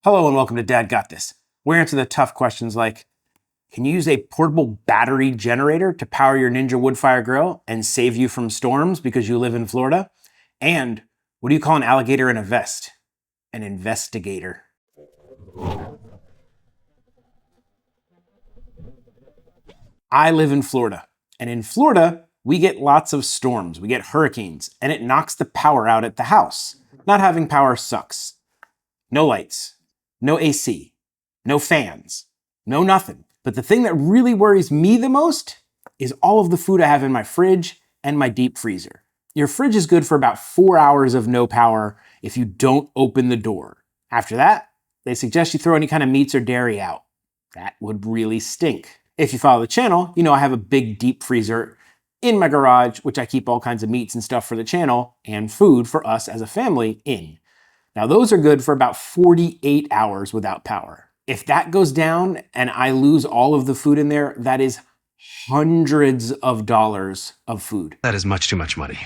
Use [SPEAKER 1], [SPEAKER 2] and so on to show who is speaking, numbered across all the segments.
[SPEAKER 1] Hello and welcome to Dad Got This. We answer the tough questions like, can you use a portable battery generator to power your Ninja Woodfire Grill and save you from storms because you live in Florida? And what do you call an alligator in a vest? An investigator. I live in Florida, and in Florida, we get lots of storms. We get hurricanes, and it knocks the power out at the house. Not having power sucks. No lights, no AC, no fans, no nothing. But the thing that really worries me the most is all of the food I have in my fridge and my deep freezer. Your fridge is good for about 4 hours of no power if you don't open the door. After that, they suggest you throw any kind of meats or dairy out. That would really stink. If you follow the channel, you know I have a big deep freezer in my garage, which I keep all kinds of meats and stuff for the channel and food for us as a family in. Now those are good for about 48 hours without power. If that goes down and I lose all of the food in there, that is hundreds of dollars of food.
[SPEAKER 2] That is much too much money.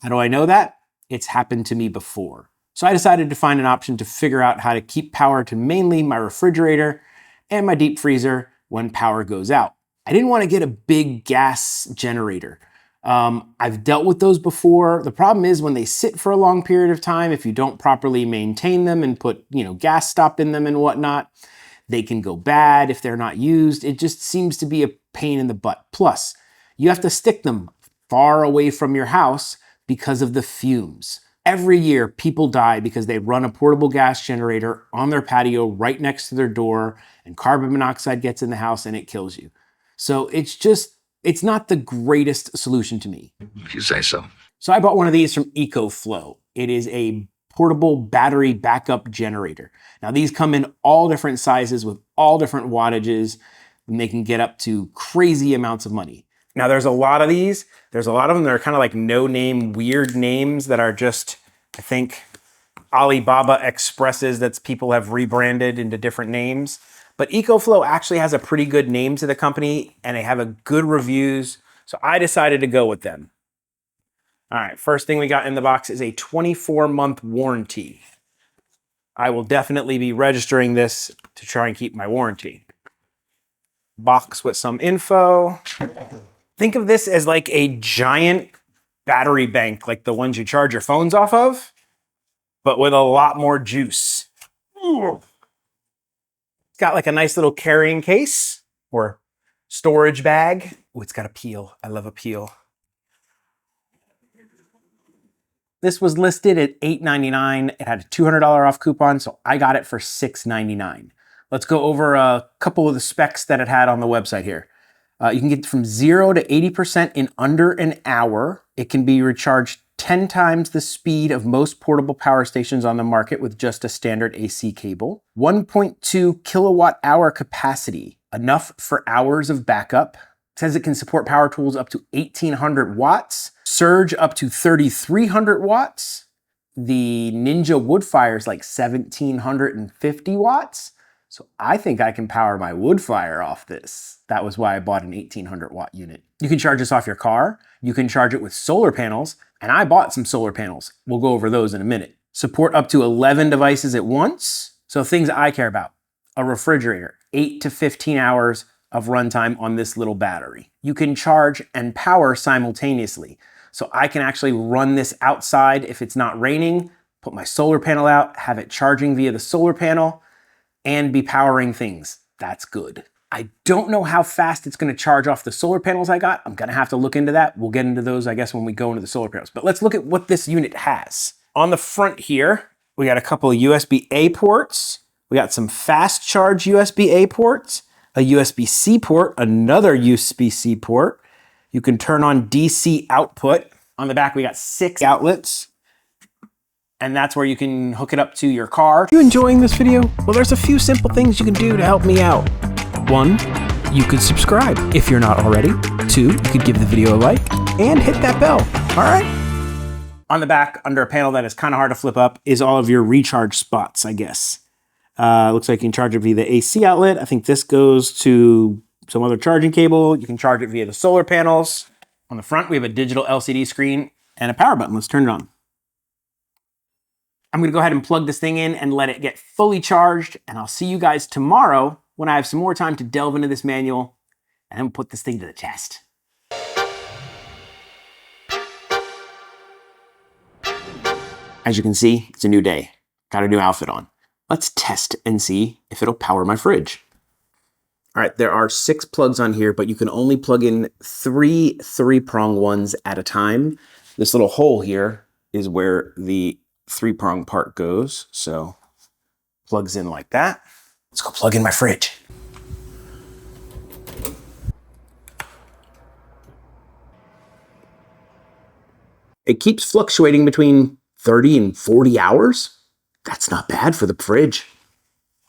[SPEAKER 1] How do I know that? It's happened to me before. So I decided to find an option to figure out how to keep power to mainly my refrigerator and my deep freezer when power goes out. I didn't want to get a big gas generator. I've dealt with those before. The problem is when they sit for a long period of time, if you don't properly maintain them and put, gas stop in them and whatnot, they can go bad if they're not used. It just seems to be a pain in the butt. Plus, you have to stick them far away from your house because of the fumes. Every year, people die because they run a portable gas generator on their patio right next to their door, and carbon monoxide gets in the house and it kills you. So it's not the greatest solution to me.
[SPEAKER 2] If you say so.
[SPEAKER 1] So I bought one of these from EcoFlow. It is a portable battery backup generator. Now these come in all different sizes with all different wattages, and they can get up to crazy amounts of money. Now there's a lot of these. There's a lot of them that are kind of like no-name, weird names that are just, I think, Alibaba Expresses that people have rebranded into different names. But EcoFlow actually has a pretty good name to the company and they have a good reviews. So I decided to go with them. All right, first thing we got in the box is a 24-month warranty. I will definitely be registering this to try and keep my warranty. Box with some info. Think of this as like a giant battery bank, like the ones you charge your phones off of, but with a lot more juice. Ooh. It's got like a nice little carrying case or storage bag. Oh, it's got a peel. I love a peel. This was listed at $8.99. It had a $200 off coupon, so I got it for $6.99. Let's go over a couple of the specs that it had on the website here. You can get from 0 to 80% in under an hour. It can be recharged 10 times the speed of most portable power stations on the market with just a standard AC cable. 1.2 kilowatt hour capacity, enough for hours of backup. It says it can support power tools up to 1800 watts, surge up to 3300 watts. The Ninja Woodfire is like 1750 watts. So I think I can power my wood fire off this. That was why I bought an 1800 watt unit. You can charge this off your car. You can charge it with solar panels. And I bought some solar panels. We'll go over those in a minute. Support up to 11 devices at once. So things I care about. A refrigerator, 8 to 15 hours of runtime on this little battery. You can charge and power simultaneously. So I can actually run this outside if it's not raining, put my solar panel out, have it charging via the solar panel, and be powering things. That's good. I don't know how fast it's going to charge off the solar panels I got. I'm going to have to look into that. We'll get into those, I guess, when we go into the solar panels. But let's look at what this unit has. On the front here, we got a couple of USB-A ports. We got some fast charge USB-A ports, a USB-C port, another USB-C port. You can turn on DC output. On the back, we got 6 outlets. And that's where you can hook it up to your car. Are you enjoying this video? Well, there's a few simple things you can do to help me out. 1, you could subscribe if you're not already. 2, you could give the video a like and hit that bell. All right? On the back, under a panel that is kind of hard to flip up, is all of your recharge spots, I guess. Looks like you can charge it via the AC outlet. I think this goes to some other charging cable. You can charge it via the solar panels. On the front, we have a digital LCD screen and a power button. Let's turn it on. I'm gonna go ahead and plug this thing in and let it get fully charged, and I'll see you guys tomorrow when I have some more time to delve into this manual and then put this thing to the test. As you can see, it's a new day. Got a new outfit on. Let's test and see if it'll power my fridge. All right, there are 6 plugs on here, but you can only plug in 3 3-prong ones at a time. This little hole here is where the 3-prong part goes. So plugs in like that. Let's go plug in my fridge. It keeps fluctuating between 30 and 40 hours. That's not bad for the fridge.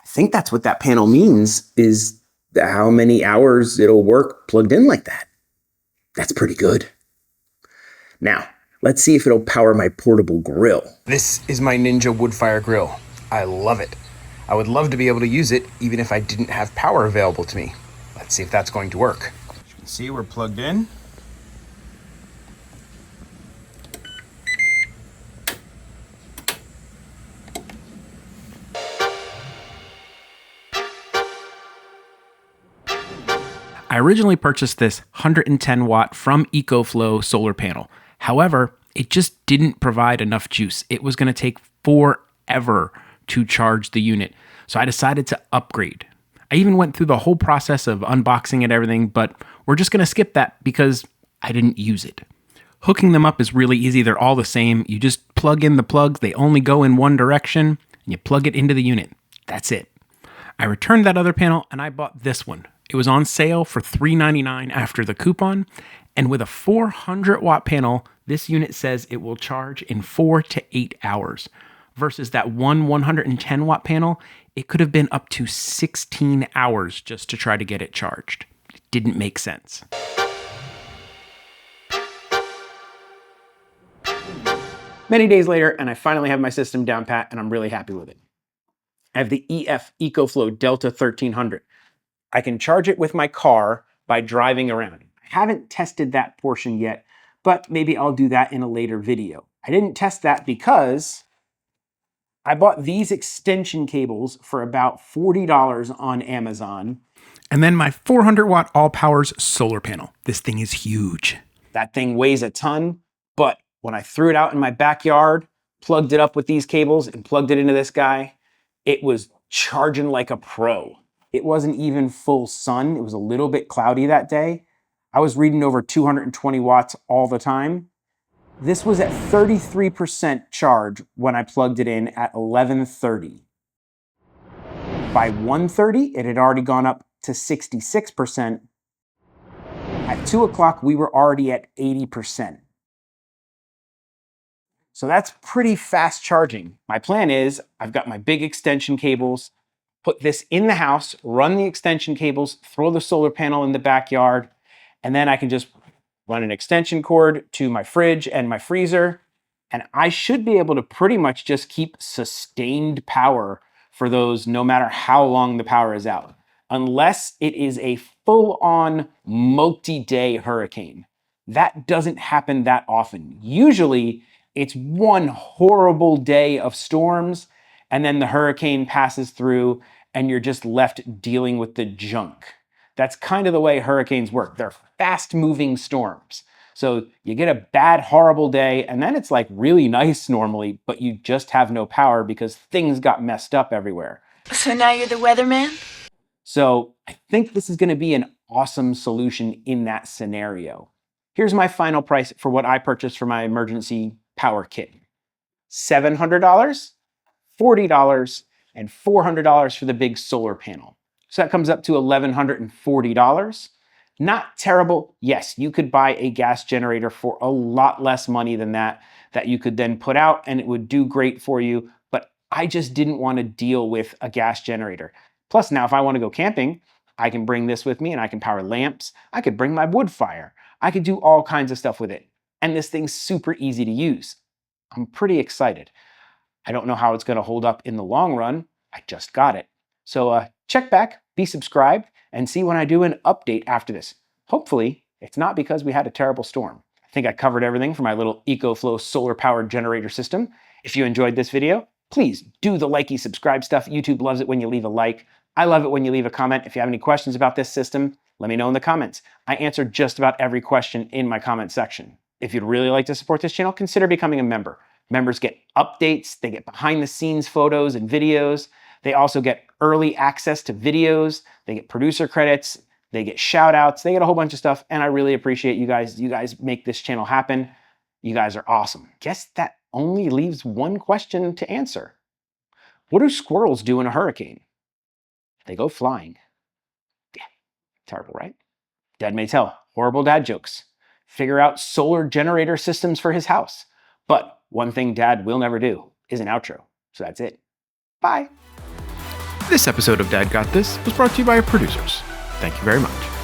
[SPEAKER 1] I think that's what that panel means, is how many hours it'll work plugged in like that. That's pretty good. Now, let's see if it'll power my portable grill. This is my Ninja Woodfire Grill. I love it. I would love to be able to use it even if I didn't have power available to me. Let's see if that's going to work. As you can see, we're plugged in. I originally purchased this 110 watt from EcoFlow solar panel. However, it just didn't provide enough juice. It was going to take forever to charge the unit. So I decided to upgrade. I even went through the whole process of unboxing and everything, but we're just going to skip that because I didn't use it. Hooking them up is really easy. They're all the same. You just plug in the plugs. They only go in one direction, and you plug it into the unit. That's it. I returned that other panel and I bought this one. It was on sale for $3.99 after the coupon, and with a 400 watt panel, this unit says it will charge in 4 to 8 hours. Versus that one 110 watt panel, it could have been up to 16 hours just to try to get it charged. It didn't make sense. Many days later, and I finally have my system down pat, and I'm really happy with it. I have the EcoFlow Delta 1300. I can charge it with my car by driving around. I haven't tested that portion yet, but maybe I'll do that in a later video. I didn't test that because I bought these extension cables for about $40 on Amazon. And then my 400 watt all powers solar panel. This thing is huge. That thing weighs a ton, but when I threw it out in my backyard, plugged it up with these cables and plugged it into this guy, it was charging like a pro. It wasn't even full sun. It was a little bit cloudy that day. I was reading over 220 watts all the time. This was at 33% charge when I plugged it in at 11:30. By 1:30, it had already gone up to 66%. At 2 o'clock, we were already at 80%. So that's pretty fast charging. My plan is I've got my big extension cables, put this in the house, run the extension cables, throw the solar panel in the backyard, and then I can just run an extension cord to my fridge and my freezer, and I should be able to pretty much just keep sustained power for those no matter how long the power is out, unless it is a full-on multi-day hurricane. That doesn't happen that often. Usually, it's one horrible day of storms, and then the hurricane passes through and you're just left dealing with the junk. That's kind of the way hurricanes work. They're fast-moving storms. So you get a bad, horrible day, and then it's like really nice normally, but you just have no power because things got messed up everywhere.
[SPEAKER 3] So now you're the weatherman?
[SPEAKER 1] So I think this is going to be an awesome solution in that scenario. Here's my final price for what I purchased for my emergency power kit. $700, $40, and $400 for the big solar panel. So that comes up to $1,140. Not terrible. Yes, you could buy a gas generator for a lot less money than that you could then put out and it would do great for you, but I just didn't want to deal with a gas generator. Plus now if I want to go camping, I can bring this with me and I can power lamps. I could bring my wood fire. I could do all kinds of stuff with it. And this thing's super easy to use. I'm pretty excited. I don't know how it's going to hold up in the long run. I just got it. So check back, be subscribed, and see when I do an update after this. Hopefully, it's not because we had a terrible storm. I think I covered everything for my little EcoFlow solar-powered generator system. If you enjoyed this video, Please do the likey, subscribe stuff. YouTube loves it when you leave a like. I love it when you leave a comment. If you have any questions about this system, let me know in the comments. I answer just about every question in my comment section. If you'd really like to support this channel, consider becoming a member. Members get updates, they get behind the scenes photos and videos. They also get early access to videos, they get producer credits, they get shout outs, they get a whole bunch of stuff, and I really appreciate you guys. You guys make this channel happen. You guys are awesome. Guess that only leaves one question to answer. What do squirrels do in a hurricane? They go flying. Yeah, terrible, right? Dad may tell horrible dad jokes. Figure out solar generator systems for his house. But one thing Dad will never do is an outro. So that's it. Bye.
[SPEAKER 4] This episode of Dad Got This was brought to you by our producers. Thank you very much.